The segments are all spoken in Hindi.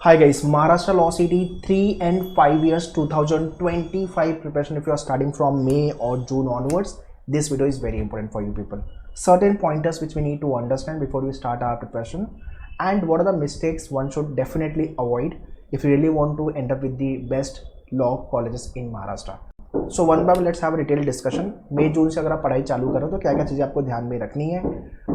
Hi guys, Maharashtra Law City 3 and 5 years 2025 preparation. If you are starting from May or June onwards, this video is very important for you people. Certain pointers which we need to understand before we start our preparation, and what are the mistakes one should definitely avoid if you really want to end up with the best law colleges in Maharashtra. So one by one let's have a detailed discussion. मई जून से अगर आप पढ़ाई चालू करो तो क्या क्या चीज़ें आपको ध्यान में रखनी है.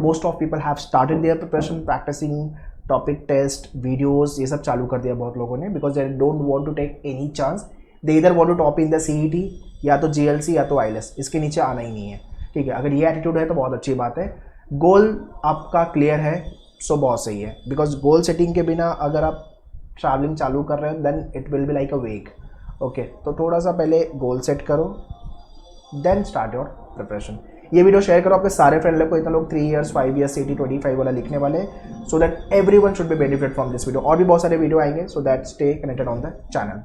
Most of people have started their preparation, practicing topic test videos, ये सब चालू कर दिया बहुत लोगों ने, because they don't want to take any chance. They either want to top in the CET या तो जीएलसी या तो आईएलएस, इसके नीचे आना ही नहीं है. ठीक है, अगर ये एटीट्यूड है तो बहुत अच्छी बात है. गोल आपका क्लियर है सो बहुत सही है, बिकॉज गोल सेटिंग के बिना अगर आप ट्रैवलिंग चालू कर रहे हो then it will be like a vague. Okay, तो थोड़ा सा पहले गोल सेट करो, देन स्टार्ट योर प्रिपरेशन. ये वीडियो शेयर करो आपके सारे फ्रेंड लोग को. इतना लोग 3 years 5 years CT 25 वाला लिखने वाले, so that everyone should be benefit from this video. और भी बहुत सारे वीडियो आएंगे, so that stay connected on the channel.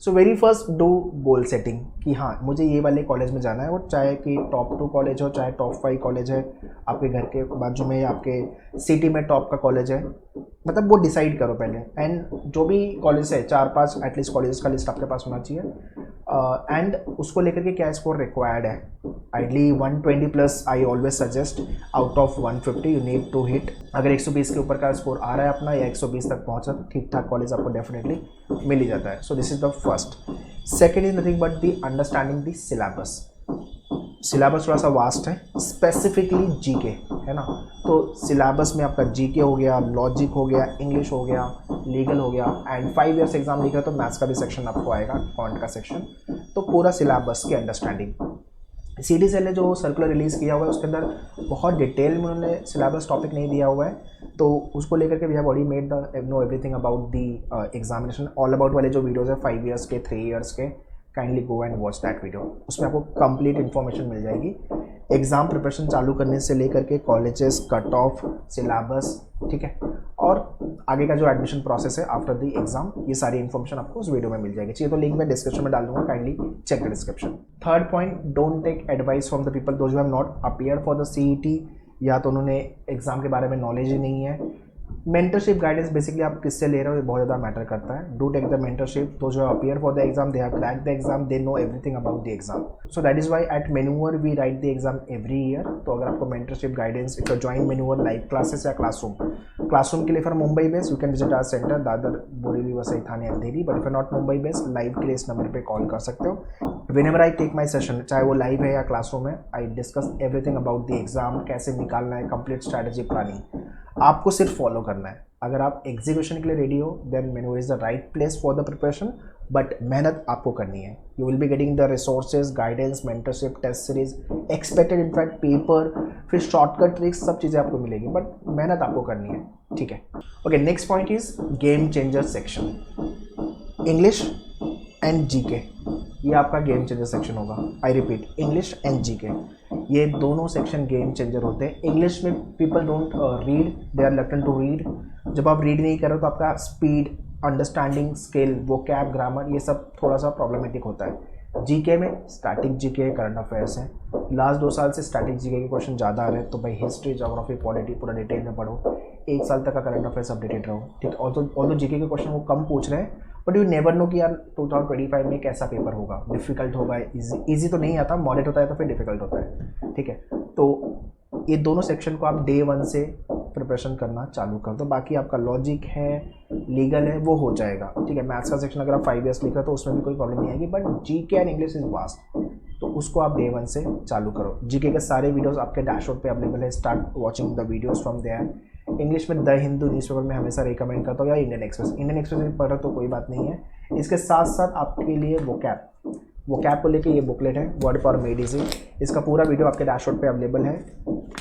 So very first do goal setting कि हाँ मुझे ये वाले कॉलेज में जाना है, वो चाहे कि टॉप 2 कॉलेज हो चाहे टॉप 5 कॉलेज है, आपके घर के बाजू में आपके सिटी में टॉप का कॉलेज है, मतलब वो डिसाइड करो पहले. एंड जो भी कॉलेज है 4-5 एटलीस्ट कॉलेज का लिस्ट आपके पास होना चाहिए. एंड उसको लेकर के क्या स्कोर रिक्वायर्ड है. Ideally 120 plus I always suggest. Out of 150 you need to hit. अगर 120 के ऊपर का स्कोर आ रहा है अपना या 120 तक पहुंचा तो ठीक ठाक कॉलेज आपको डेफिनेटली मिल ही जाता है. So this is the first. Second is nothing but the understanding the syllabus. Syllabus थोड़ा सा वास्ट है, स्पेसिफिकली जीके है ना. तो सिलेबस में आपका जीके हो गया, लॉजिक हो गया, इंग्लिश हो गया, लीगल हो गया, एंड 5 years एग्जाम लिख रहे हो तो मैथ्स का भी सेक्शन आपको आएगा, क्वांट का सेक्शन. तो पूरा सिलेबस की अंडरस्टैंडिंग. CDCL ने जो सर्कुलर रिलीज़ किया हुआ है उसके अंदर बहुत डिटेल में उन्होंने सिलेबस टॉपिक नहीं दिया हुआ है, तो उसको लेकर के we have already made the know everything about the examination. All about वाले जो वीडियोज़ है 5 years के, 3 years के, kindly go and watch that video. उसमें आपको कंप्लीट इन्फॉर्मेशन मिल जाएगी एग्ज़ाम प्रिपरेशन चालू करने से लेकर के कॉलेजेस, कट ऑफ, सिलेबस, ठीक है, और आगे का जो एडमिशन प्रोसेस है आफ्टर द एग्जाम, ये सारी इन्फॉर्मेशन आपको उस वीडियो में मिल जाएगी. चाहिए तो लिंक मैं डिस्क्रिप्शन में डाल दूंगा, kindly check the description. Third point, don't take advice from the people those who have not appeared for the CET, या तो उन्होंने एग्जाम के बारे में नॉलेज ही नहीं है. मेंटरशिप गाइडेंस बेसिकली आप किससे ले रहे हो ये बहुत ज़्यादा मैटर करता है. Do take the mentorship. Those who appear for the exam, they have cracked the exam, they know everything about the exam. So that is why at मेन्यूअर we write the exam every year. तो अगर आपको mentorship guidance, if you join मेन्यूअर लाइव क्लासेस या क्लासरूम के लिए for Mumbai base you can visit our centre Dadar, Borivali, Vasai, Thane, Andheri. But if you not Mumbai base, live के लिए इस नंबर पर कॉल कर सकते हो. Whenever I take my session, चाहे वो लाइव है या क्लासरूम है, I discuss everything about the exam, कैसे निकालना है, कंप्लीट स्ट्रैटेजी प्लानिंग. आपको सिर्फ फॉलो करना है. अगर आप एग्जीक्यूशन के लिए रेडी हो then menu is the right place for the preparation, but मेहनत आपको करनी है. You will be getting the resources, guidance, mentorship, test series, expected in fact paper, फिर शॉर्टकट ट्रिक्स, सब चीज़ें आपको मिलेगी, बट मेहनत आपको करनी है. ठीक है. Okay, next point is game changer section. English and GK, ये आपका गेम चेंजर सेक्शन होगा. I repeat, English and GK, ये दोनों सेक्शन गेम चेंजर होते हैं. इंग्लिश में people don't read, they are reluctant to read. जब आप रीड नहीं कर रहे हो तो आपका speed, understanding, skill, vocab, grammar, ये सब थोड़ा सा प्रॉब्लमेटिक होता है. जीके में स्टैटिक जीके, करंट अफेयर्स है. लास्ट 2 साल से स्टैटिक जीके के क्वेश्चन ज़्यादा आ रहे हैं, तो भाई हिस्ट्री, ज्योग्राफी, पॉलिटी पूरा डिटेल में पढ़ो. 1 साल तक का करंट अफेयर्स अपडेटेड रहो. ठीक है. ऑल्दो जीके के क्वेश्चन वो कम पूछ रहे हैं, बट यू नेवर नो कि यार 2025 में कैसा पेपर होगा, डिफिकल्ट होगा, इजी तो नहीं आता, मॉडरेट होता है तो फिर डिफिकल्ट होता है. ठीक है. तो ये दोनों सेक्शन को आप डे 1 से प्रिपरेशन करना चालू कर दो. बाकी आपका लॉजिक है, लीगल है, वो हो जाएगा. ठीक है. मैथ्स का सेक्शन अगर आप 5 years लिख रहे हो तो उसमें भी कोई प्रॉब्लम नहीं आएगी, but GK and English is vast, तो उसको आप डे 1 से चालू करो. जीके के सारे वीडियोस आपके डैशबोर्ड पे अवेलेबल है. Start watching the videos from there. English में द हिंदू न्यूज़पेपर में हमेशा रिकमेंड करता हूँ, या इंडियन एक्सप्रेस में पढ़ रहे तो कोई बात नहीं है. इसके साथ साथ आपके लिए वोकैब को लेके ये बुकलेट है, वर्ड फॉर मेड इजी. इसका पूरा वीडियो आपके डैशबोर्ड पे अवेलेबल है.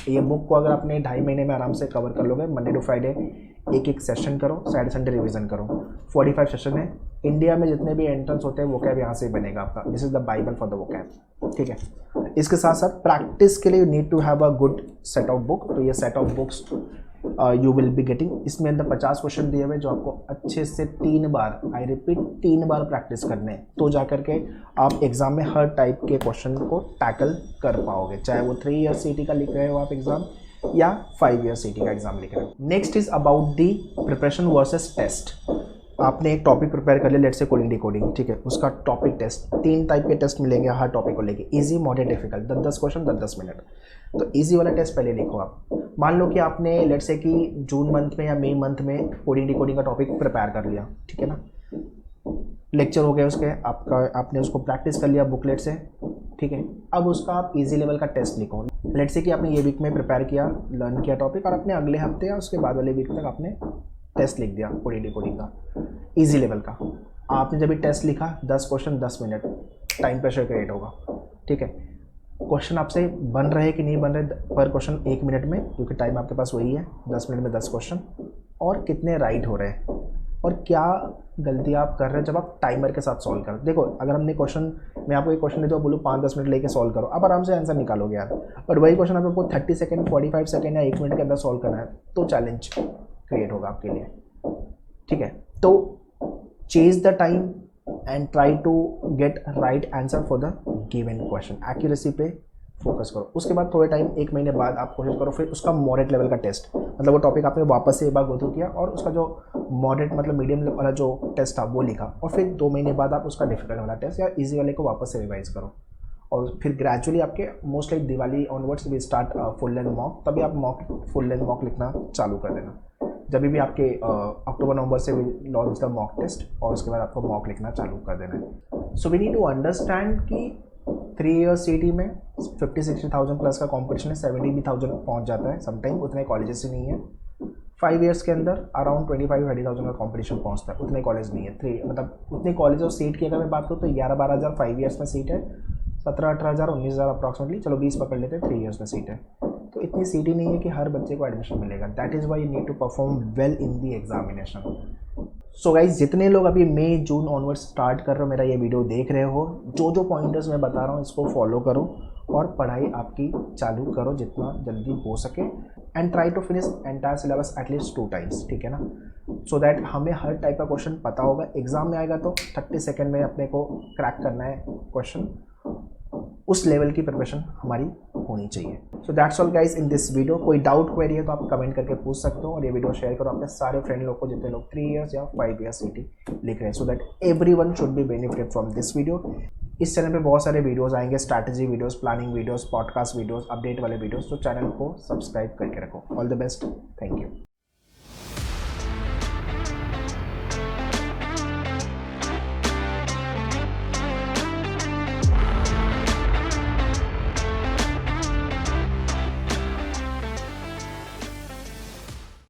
ये बुक को अगर आपने 2.5 महीने में आराम से कवर कर लोगे, मंडे टू फ्राइडे एक सेशन करो, सैटरडे संडे रिवीजन करो. 45 सेशन है. इंडिया में जितने भी एंट्रेंस होते हैं वोकैब यहाँ से ही बनेगा आपका. This is the bible for the vocab. ठीक है. इसके साथ साथ प्रैक्टिस के लिए you need to have a good set of book. तो ये set of books you will be getting. इसमें अंदर 50 क्वेश्चन दिए हुए जो आपको अच्छे से 3 बार, आई रिपीट 3 बार प्रैक्टिस करने हैं, तो जा करके आप एग्जाम में हर टाइप के क्वेश्चन को टैकल कर पाओगे, चाहे वो 3 ईयर CT का लिख रहे हो आप एग्जाम या 5 ईयर CT का एग्जाम लिख रहे हो। Next is about the preparation versus test. आपने एक टॉपिक प्रिपेयर कर लिया, लेट्स से कोडिंग डिकोडिंग, ठीक है, उसका टॉपिक टेस्ट, 3 टाइप के टेस्ट मिलेंगे हर टॉपिक को लेके, easy, moderate, difficult, 10-10 question 10-10 minute. तो इजी वाला टेस्ट पहले लिखो आप। मान लो कि आपने लेट्स से कि जून मंथ में या मई मंथ में कोडिंग डिकोडिंग का टॉपिक प्रिपेयर कर लिया, ठीक है ना, लेक्चर हो गए उसके, आपने उसको प्रैक्टिस कर लिया बुकलेट से, ठीक है। अब उसका आप इजी लेवल का टेस्ट लिखो। लेट्स से कि आपने ये वीक में प्रिपेयर किया, लर्न किया टॉपिक, और अपने अगले हफ्ते या उसके बाद वाले वीक तक आपने टेस्ट लिख दिया कोडिंग डिकोडिंग का इजी लेवल का। आपने जब भी टेस्ट लिखा 10 question 10 minute, time pressure create होगा, ठीक है। क्वेश्चन आपसे बन रहे कि नहीं बन रहे पर क्वेश्चन 1 मिनट में, क्योंकि टाइम आपके पास वही है, 10 मिनट में 10 क्वेश्चन, और कितने राइट हो रहे हैं और क्या गलती आप कर रहे हैं जब आप टाइमर के साथ सॉल्व करो। देखो अगर हमने क्वेश्चन, मैं आपको एक क्वेश्चन दे दूँ, बोलूँ 5-10 मिनट लेके सॉल्व करो, आप आराम से आंसर निकालोगे यार, बट वही क्वेश्चन आपको 30 सेकंड, 45 सेकंड या 1 मिनट के अंदर सॉल्व करना है, तो चैलेंज क्रिएट होगा आपके लिए, ठीक है। तो chase the time and try to get right answer for the given question, accuracy पे फोकस करो। उसके बाद थोड़े टाइम, 1 महीने बाद आप कोशिश करो फिर उसका मॉडरेट लेवल का टेस्ट, मतलब वो टॉपिक आपने वापस से एक बार गो थ्रू किया और उसका जो मॉडरेट मतलब मीडियम वाला जो टेस्ट था वो लिखा, और फिर 2 महीने बाद आप उसका डिफिकल्ट वाला टेस्ट या इजी वाले को वापस से रिवाइज करो, और फिर ग्रेजुअली आपके मोस्ट लाइक दिवाली ऑनवर्ड्स भी स्टार्ट फुल लेंथ मॉक, तभी आप फुल लेंथ मॉक लिखना चालू कर देना। जब भी आपके अक्टूबर नवंबर से लॉन्च द मॉक टेस्ट, और उसके बाद आपको मॉक लिखना चालू कर देना है। So we need to understand कि 3 ईयर CT में 50-60,000 प्लस का कॉम्पिटिशन है, 70,000 पहुंच जाता है समटाइम, उतने कॉलेजेस ही नहीं है। 5 ईयर्स के अंदर अराउंड 25-30,000 का कॉम्पिटिशन पहुंचता है, उतने कॉलेज नहीं है। 3 मतलब उतने कॉलेज और सीट की अगर मैं बात करूँ तो 11-12 हज़ार 5 ईयर्स में सीट है, 17-18 हज़ार 19 हज़ार अप्रॉक्सीमेटली, चलो 20 पकड़ लेते हैं, 3 ईयर्स में सीट है, तो इतनी सीट ही नहीं है कि हर बच्चे को एडमिशन मिलेगा। That is why you need to perform well in the examination. So guys, जितने लोग अभी मई जून ऑनवर्ड स्टार्ट कर रहे हो, मेरा ये वीडियो देख रहे हो, जो पॉइंटर्स मैं बता रहा हूँ इसको फॉलो करो और पढ़ाई आपकी चालू करो जितना जल्दी हो सके, and try to finish entire syllabus at least 2 times, ठीक है ना, सो दैट हमें हर टाइप का क्वेश्चन पता होगा। एग्जाम में आएगा तो 30 सेकेंड में अपने को क्रैक करना है क्वेश्चन, उस लेवल की प्रिपरेशन हमारी होनी चाहिए। So that's all guys in this video. कोई डाउट क्वेरी है तो आप कमेंट करके पूछ सकते हो, और ये वीडियो शेयर करो अपने सारे फ्रेंड लोग को जितने लोग 3 ईयर्स या 5 ईयर्स CT लिख रहे हैं, so that everyone should be benefited from this video. इस चैनल पे बहुत सारे वीडियोस आएंगे, strategy videos, planning videos, podcast videos, update वाले वीडियोस, तो चैनल को सब्सक्राइब करके रखो। All the best, thank you.